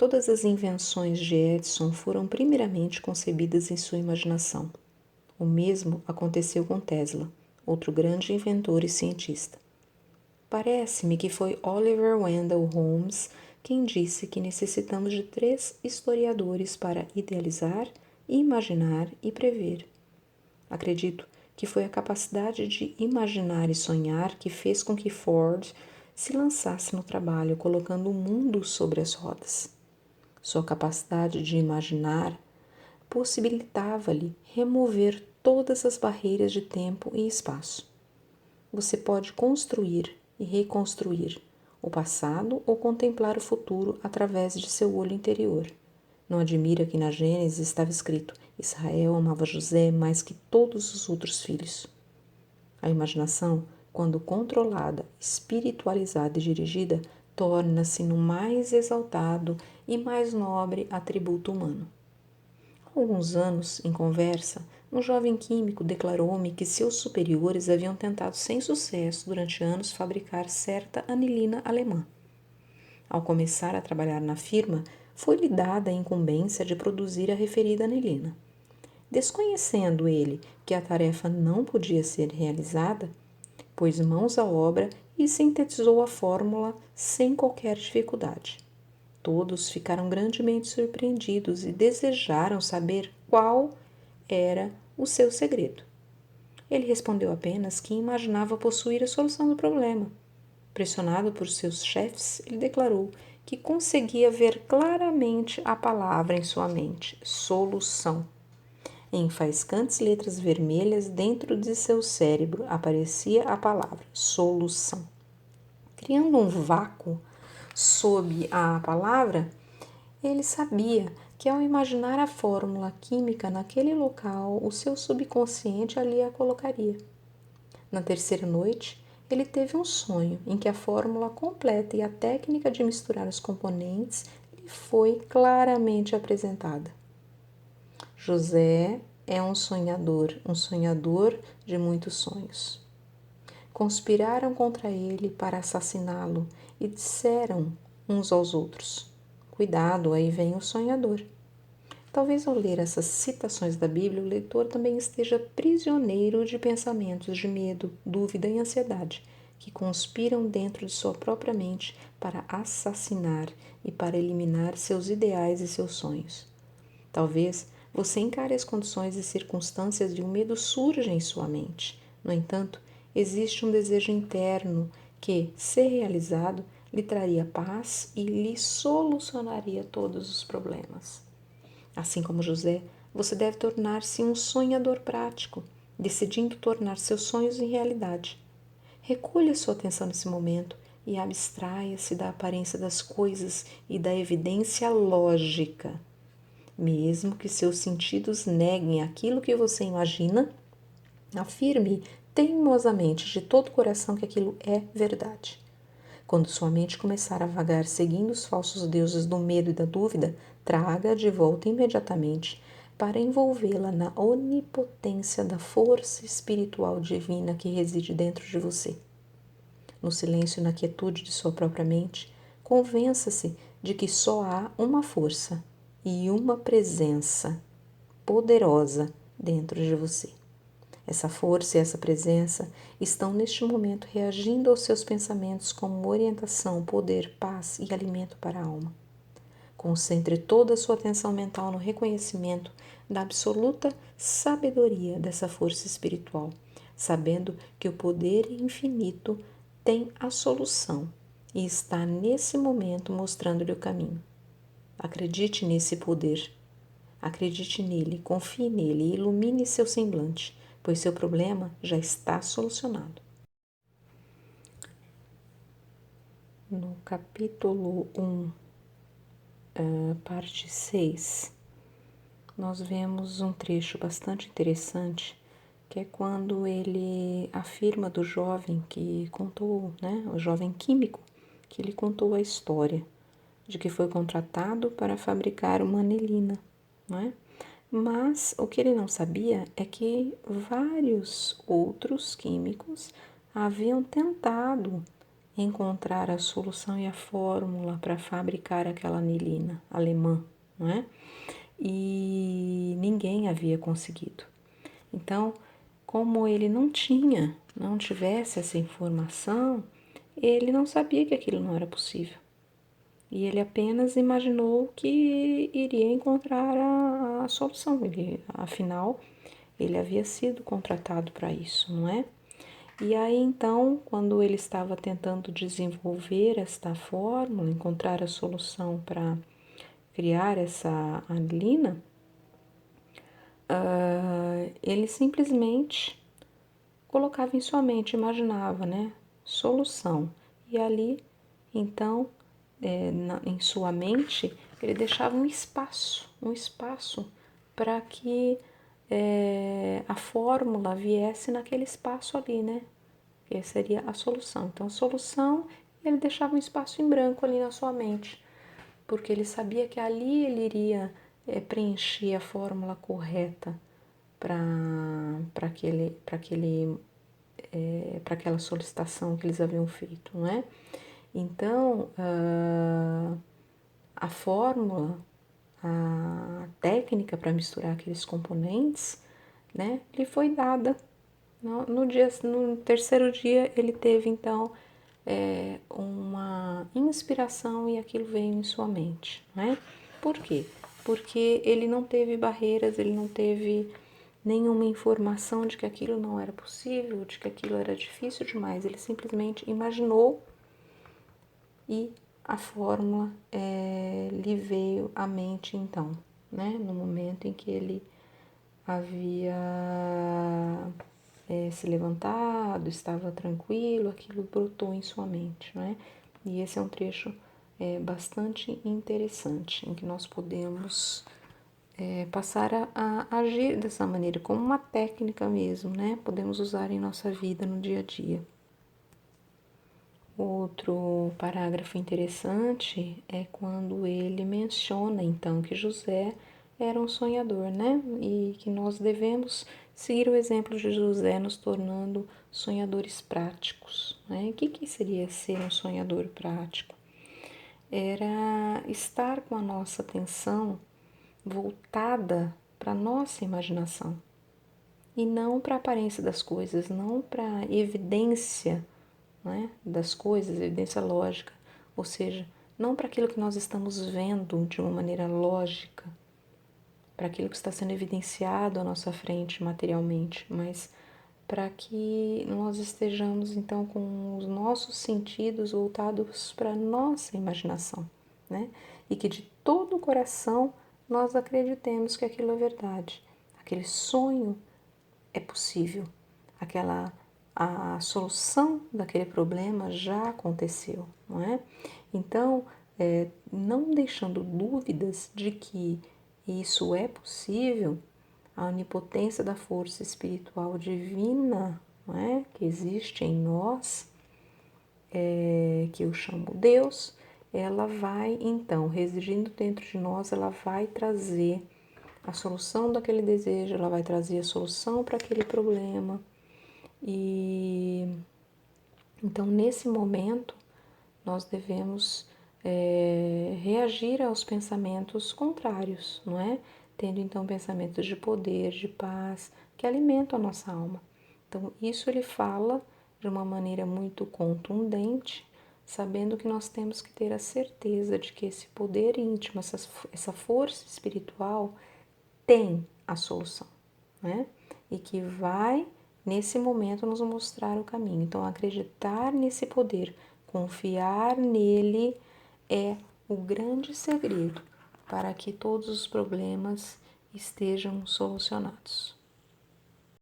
Todas as invenções de Edison foram primeiramente concebidas em sua imaginação. O mesmo aconteceu com Tesla, outro grande inventor e cientista. Parece-me que foi Oliver Wendell Holmes quem disse que necessitamos de 3 historiadores para idealizar, imaginar e prever. Acredito que foi a capacidade de imaginar e sonhar que fez com que Ford se lançasse no trabalho colocando o mundo sobre as rodas. Sua capacidade de imaginar possibilitava-lhe remover todas as barreiras de tempo e espaço. Você pode construir e reconstruir o passado ou contemplar o futuro através de seu olho interior. Não admira que na Gênesis estava escrito: Israel amava José mais que todos os outros filhos. A imaginação, quando controlada, espiritualizada e dirigida, torna-se no mais exaltado e mais nobre atributo humano. Há alguns anos, em conversa, um jovem químico declarou-me que seus superiores haviam tentado sem sucesso durante anos fabricar certa anilina alemã. Ao começar a trabalhar na firma, foi-lhe dada a incumbência de produzir a referida anilina. Desconhecendo ele que a tarefa não podia ser realizada, pôs mãos à obra e sintetizou a fórmula sem qualquer dificuldade. Todos ficaram grandemente surpreendidos e desejaram saber qual era o seu segredo. Ele respondeu apenas que imaginava possuir a solução do problema. Pressionado por seus chefes, ele declarou que conseguia ver claramente a palavra em sua mente: solução. Em faiscantes letras vermelhas dentro de seu cérebro aparecia a palavra solução. Criando um vácuo sob a palavra, ele sabia que ao imaginar a fórmula química naquele local, o seu subconsciente ali a colocaria. Na terceira noite, ele teve um sonho em que a fórmula completa e a técnica de misturar os componentes lhe foi claramente apresentada. José é um sonhador de muitos sonhos. Conspiraram contra ele para assassiná-lo e disseram uns aos outros: Cuidado, aí vem o sonhador. Talvez ao ler essas citações da Bíblia, o leitor também esteja prisioneiro de pensamentos de medo, dúvida e ansiedade, que conspiram dentro de sua própria mente para assassinar e para eliminar seus ideais e seus sonhos. Talvez você encare as condições e circunstâncias de um medo surgem em sua mente. No entanto, existe um desejo interno que, se realizado, lhe traria paz e lhe solucionaria todos os problemas. Assim como José, você deve tornar-se um sonhador prático, decidindo tornar seus sonhos em realidade. Recolha sua atenção nesse momento e abstraia-se da aparência das coisas e da evidência lógica. Mesmo que seus sentidos neguem aquilo que você imagina, afirme teimosamente de todo o coração que aquilo é verdade. Quando sua mente começar a vagar seguindo os falsos deuses do medo e da dúvida, traga-a de volta imediatamente para envolvê-la na onipotência da força espiritual divina que reside dentro de você. No silêncio e na quietude de sua própria mente, convença-se de que só há uma força e uma presença poderosa dentro de você. Essa força e essa presença estão neste momento reagindo aos seus pensamentos como orientação, poder, paz e alimento para a alma. Concentre toda a sua atenção mental no reconhecimento da absoluta sabedoria dessa força espiritual, sabendo que o poder infinito tem a solução e está nesse momento mostrando-lhe o caminho. Acredite nesse poder. Acredite nele, confie nele e ilumine seu semblante, pois seu problema já está solucionado. No capítulo 1, parte 6, nós vemos um trecho bastante interessante, que é quando ele afirma do jovem que contou, o jovem químico, que ele contou a história de que foi contratado para fabricar uma anilina, Mas o que ele não sabia é que vários outros químicos haviam tentado encontrar a solução e a fórmula para fabricar aquela anilina alemã, não é? E ninguém havia conseguido. Então, como ele não tivesse essa informação, ele não sabia que aquilo não era possível. E ele apenas imaginou que iria encontrar a solução. Afinal, ele havia sido contratado para isso, não é? E aí então, quando ele estava tentando desenvolver esta fórmula, encontrar a solução para criar essa anilina, ele simplesmente colocava em sua mente, imaginava, né? Solução. E ali, então, em sua mente, ele deixava um espaço para que a fórmula viesse naquele espaço ali, né? Que seria a solução. Então, a solução, ele deixava um espaço em branco ali na sua mente, porque ele sabia que ali ele iria preencher a fórmula correta para aquela solicitação que eles haviam feito, não é? Então, a fórmula, a técnica para misturar aqueles componentes, né, lhe foi dada. No terceiro dia, ele teve, então, uma inspiração e aquilo veio em sua mente, né? Por quê? Porque ele não teve barreiras, ele não teve nenhuma informação de que aquilo não era possível, de que aquilo era difícil demais. Ele simplesmente imaginou e a fórmula lhe veio à mente então, né? No momento em que ele havia se levantado, estava tranquilo, aquilo brotou em sua mente, né? E esse é um trecho bastante interessante, em que nós podemos passar a agir dessa maneira, como uma técnica mesmo, né? Podemos usar em nossa vida no dia a dia. Outro parágrafo interessante é quando ele menciona então que José era um sonhador, né? E que nós devemos seguir o exemplo de José, nos tornando sonhadores práticos, né? O que seria ser um sonhador prático? Era estar com a nossa atenção voltada para a nossa imaginação e não para a aparência das coisas, não para a evidência, né, das coisas, evidência lógica, ou seja, não para aquilo que nós estamos vendo de uma maneira lógica, para aquilo que está sendo evidenciado à nossa frente materialmente, mas para que nós estejamos então com os nossos sentidos voltados para a nossa imaginação, né? E que de todo o coração nós acreditemos que aquilo é verdade, aquele sonho é possível, a solução daquele problema já aconteceu, não é? Então, não deixando dúvidas de que isso é possível, a onipotência da força espiritual divina, não é? Que existe em nós, que eu chamo Deus, ela vai então, residindo dentro de nós, ela vai trazer a solução daquele desejo, ela vai trazer a solução para aquele problema. E então, nesse momento, nós devemos reagir aos pensamentos contrários, não é? Tendo então pensamentos de poder, de paz, que alimentam a nossa alma. Então, isso ele fala de uma maneira muito contundente, sabendo que nós temos que ter a certeza de que esse poder íntimo, essa força espiritual, tem a solução, né? E que vai, nesse momento, nos mostrar o caminho. Então, acreditar nesse poder, confiar nele é o grande segredo para que todos os problemas estejam solucionados.